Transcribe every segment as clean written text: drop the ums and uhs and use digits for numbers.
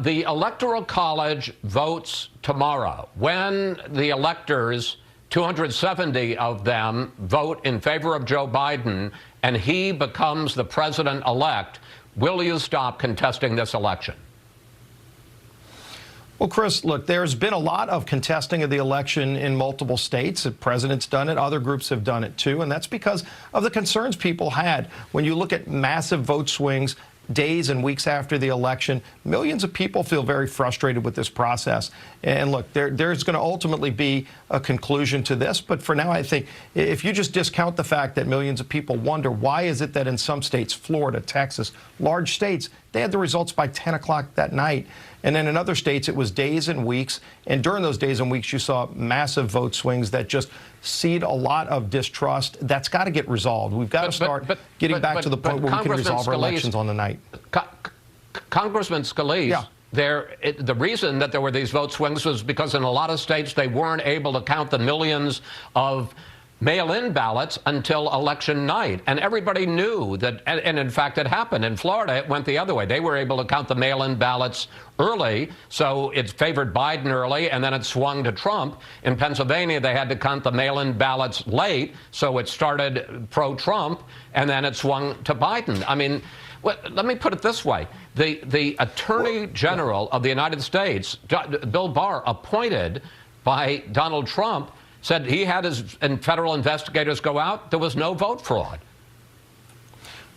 The Electoral College votes tomorrow. When the electors, 270 of them, vote in favor of Joe Biden and he becomes the president-elect, will you stop contesting this election? Well, Chris, look, there's been a lot of contesting of the election in multiple states. The president's done it. Other groups have done it, too. And that's because of the concerns people had. When you look at massive vote swings days and weeks after the election, millions of people feel very frustrated with this process. And look, there's going to ultimately be a conclusion to this. But for now, I think if you just discount the fact that millions of people wonder why is it that in some states, Florida, Texas, large states, they had the results by 10 o'clock that night. And then in other states, it was days and weeks. And during those days and weeks, you saw massive vote swings that just seed a lot of distrust. That's got to get resolved. We've got to start getting back to the point where we can resolve our elections on the night. Congressman Scalise, the reason that there were these vote swings was because in a lot of states they weren't able to count the millions of mail-in ballots until election night. And everybody knew that, and in fact it happened. In Florida, it went the other way. They were able to count the mail-in ballots early, so it favored Biden early, and then it swung to Trump. In Pennsylvania, they had to count the mail-in ballots late, so it started pro-Trump, and then it swung to Biden. I mean, let me put it this way. The Attorney General of the United States, Bill Barr, appointed by Donald Trump, said he had his federal investigators go out. There was no vote fraud.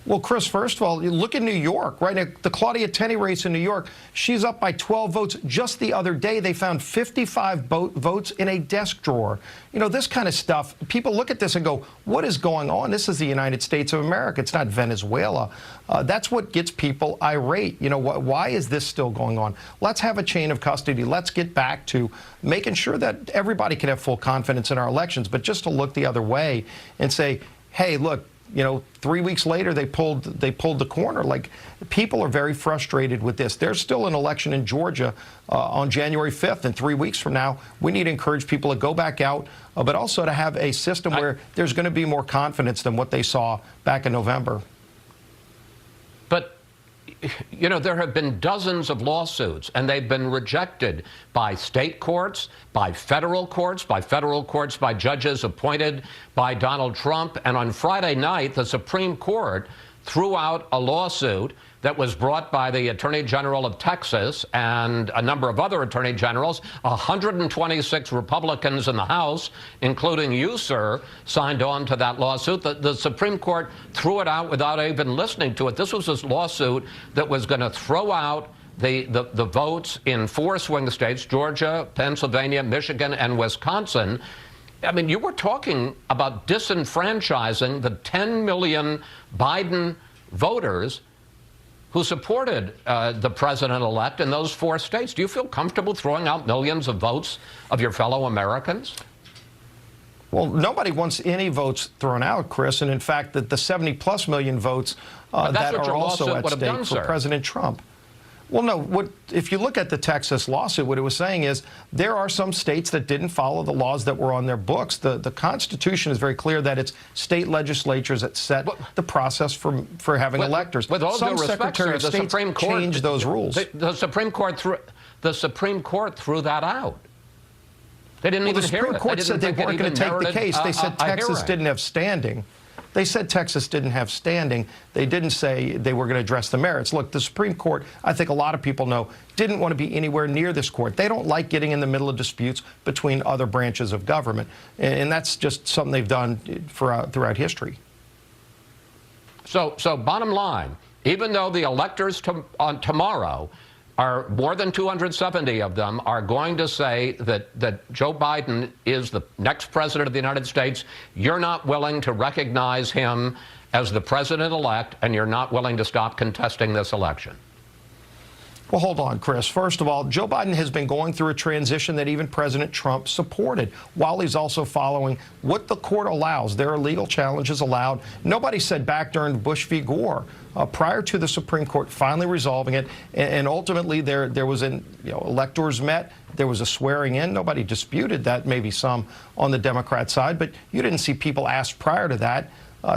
Well, Chris, first of all, you look at New York, right? The Claudia Tenney race in New York, she's up by 12 votes. Just the other day, they found 55 votes in a desk drawer. You know, this kind of stuff, people look at this and go, what is going on? This is the United States of America. It's not Venezuela. That's what gets people irate. You know, why is this still going on? Let's have a chain of custody. Let's get back to making sure that everybody can have full confidence in our elections. But just to look the other way and say, hey, look, you know, 3 weeks later, they pulled the corner. Like, people are very frustrated with this. There's still an election in Georgia on January 5th, and 3 weeks from now, we need to encourage people to go back out, but also to have a system where there's going to be more confidence than what they saw back in November. But you know, there have been dozens of lawsuits, and they've been rejected by state courts, by federal courts, by judges appointed by Donald Trump. And on Friday night, the Supreme Court threw out a lawsuit that was brought by the Attorney General of Texas and a number of other attorney generals. 126 Republicans in the House, including you, sir, signed on to that lawsuit. The Supreme Court threw it out without even listening to it. This was a lawsuit that was going to throw out the votes in 4 swing states, Georgia, Pennsylvania, Michigan, and Wisconsin. I mean, you were talking about disenfranchising the 10 million Biden voters who supported the president-elect in those 4 states. Do you feel comfortable throwing out millions of votes of your fellow Americans? Well, nobody wants any votes thrown out, Chris. And in fact, the 70+ million votes that are also at stake for President Trump. Well, no, if you look at the Texas lawsuit, what it was saying is there are some states that didn't follow the laws that were on their books. The Constitution is very clear that it's state legislatures that set the process for having electors. With all due respect, sir, the Supreme Court changed those rules. The Supreme Court threw that out. They didn't even hear it. The Supreme Court said they weren't going to take the case. They said Texas didn't have standing. They said Texas didn't have standing. They didn't say they were going to address the merits. Look, the Supreme Court, I think a lot of people know, didn't want to be anywhere near this court. They don't like getting in the middle of disputes between other branches of government. And that's just something they've done throughout history. So bottom line, even though the electors on tomorrow are more than 270 of them are going to say that Joe Biden is the next president of the United States, you're not willing to recognize him as the president-elect, and you're not willing to stop contesting this election. Well, hold on, Chris. First of all, Joe Biden has been going through a transition that even President Trump supported, while he's also following what the court allows. There are legal challenges allowed. Nobody said back during Bush v. Gore, prior to the Supreme Court finally resolving it, and ultimately there was electors met. There was a swearing in. Nobody disputed that, maybe some on the Democrat side, but you didn't see people asked prior to that.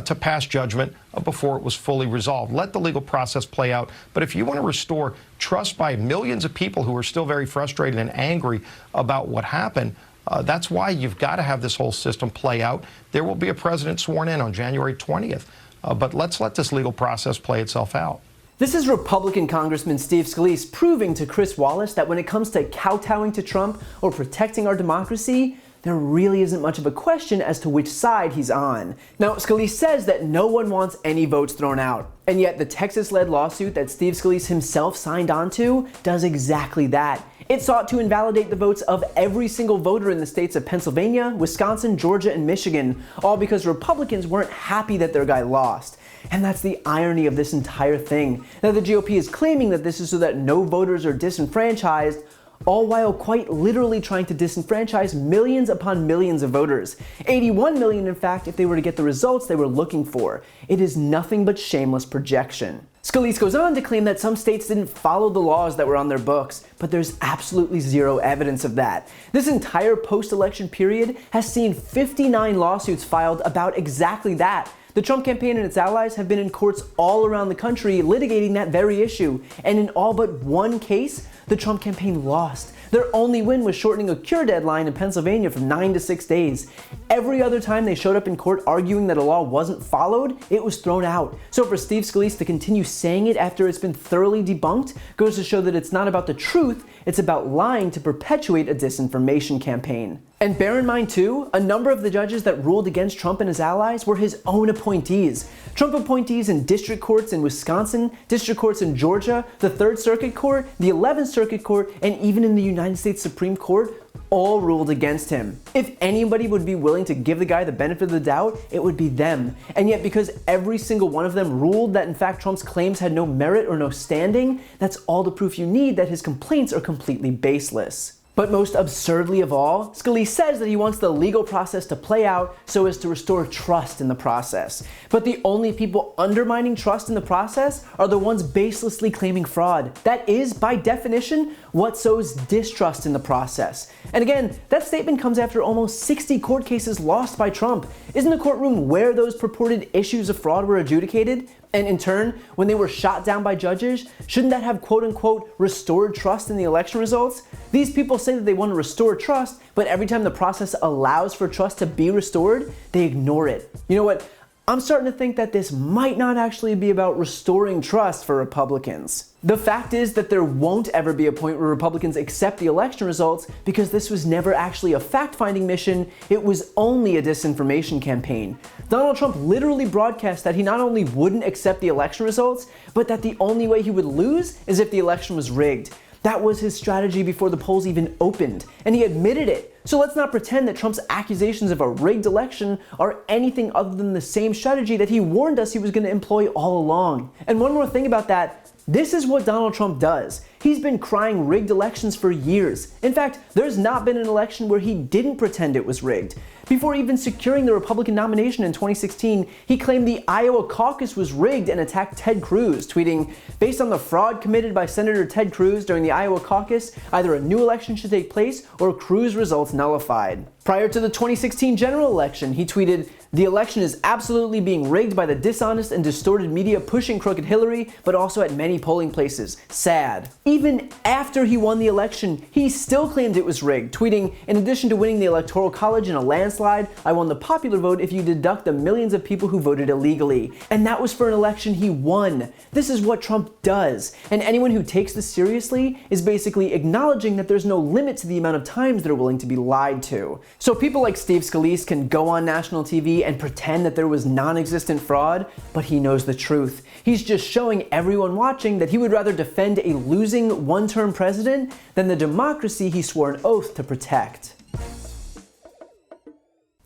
to pass judgment before it was fully resolved. Let the legal process play out. But if you want to restore trust by millions of people who are still very frustrated and angry about what happened, that's why you've got to have this whole system play out. There will be a president sworn in on January 20th. But let's let this legal process play itself out. This is Republican Congressman Steve Scalise proving to Chris Wallace that when it comes to kowtowing to Trump or protecting our democracy, there really isn't much of a question as to which side he's on. Now, Scalise says that no one wants any votes thrown out, and yet the Texas-led lawsuit that Steve Scalise himself signed onto does exactly that. It sought to invalidate the votes of every single voter in the states of Pennsylvania, Wisconsin, Georgia, and Michigan, all because Republicans weren't happy that their guy lost. And that's the irony of this entire thing. Now, the GOP is claiming that this is so that no voters are disenfranchised, all while quite literally trying to disenfranchise millions upon millions of voters. 81 million, in fact, if they were to get the results they were looking for. It is nothing but shameless projection. Scalise goes on to claim that some states didn't follow the laws that were on their books, but there's absolutely zero evidence of that. This entire post-election period has seen 59 lawsuits filed about exactly that. The Trump campaign and its allies have been in courts all around the country litigating that very issue, and in all but one case, the Trump campaign lost. Their only win was shortening a cure deadline in Pennsylvania from 9 to 6 days. Every other time they showed up in court arguing that a law wasn't followed, it was thrown out. So for Steve Scalise to continue saying it after it's been thoroughly debunked goes to show that it's not about the truth, it's about lying to perpetuate a disinformation campaign. And bear in mind too, a number of the judges that ruled against Trump and his allies were his own appointees. Trump appointees in district courts in Wisconsin, district courts in Georgia, the 3rd Circuit Court, the 11th Circuit Court, and even in the United States Supreme Court all ruled against him. If anybody would be willing to give the guy the benefit of the doubt, it would be them. And yet because every single one of them ruled that in fact Trump's claims had no merit or no standing, that's all the proof you need that his complaints are completely baseless. But most absurdly of all, Scalise says that he wants the legal process to play out so as to restore trust in the process. But the only people undermining trust in the process are the ones baselessly claiming fraud. That is, by definition, what sows distrust in the process. And again, that statement comes after almost 60 court cases lost by Trump. Isn't the courtroom where those purported issues of fraud were adjudicated? And in turn, when they were shot down by judges, shouldn't that have quote-unquote restored trust in the election results? These people say that they want to restore trust, but every time the process allows for trust to be restored, they ignore it. You know what? I'm starting to think that this might not actually be about restoring trust for Republicans. The fact is that there won't ever be a point where Republicans accept the election results because this was never actually a fact-finding mission, it was only a disinformation campaign. Donald Trump literally broadcast that he not only wouldn't accept the election results, but that the only way he would lose is if the election was rigged. That was his strategy before the polls even opened, and he admitted it. So let's not pretend that Trump's accusations of a rigged election are anything other than the same strategy that he warned us he was going to employ all along. And one more thing about that, this is what Donald Trump does. He's been crying rigged elections for years. In fact, there's not been an election where he didn't pretend it was rigged. Before even securing the Republican nomination in 2016, he claimed the Iowa caucus was rigged and attacked Ted Cruz, tweeting, "Based on the fraud committed by Senator Ted Cruz during the Iowa caucus, either a new election should take place or Cruz results nullified." Prior to the 2016 general election, he tweeted, "The election is absolutely being rigged by the dishonest and distorted media pushing crooked Hillary, but also at many polling places. Sad." Even after he won the election, he still claimed it was rigged, tweeting, "In addition to winning the Electoral College in a landslide, I won the popular vote if you deduct the millions of people who voted illegally." And that was for an election he won. This is what Trump does. And anyone who takes this seriously is basically acknowledging that there's no limit to the amount of times they're willing to be lied to. So people like Steve Scalise can go on national TV and pretend that there was non-existent fraud, but he knows the truth. He's just showing everyone watching that he would rather defend a losing one-term president than the democracy he swore an oath to protect.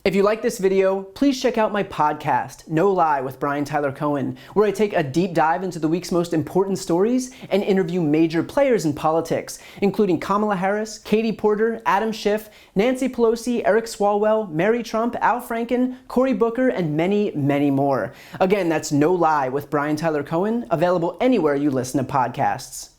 If you like this video, please check out my podcast, No Lie with Brian Tyler Cohen, where I take a deep dive into the week's most important stories and interview major players in politics, including Kamala Harris, Katie Porter, Adam Schiff, Nancy Pelosi, Eric Swalwell, Mary Trump, Al Franken, Cory Booker, and many, many more. Again, that's No Lie with Brian Tyler Cohen, available anywhere you listen to podcasts.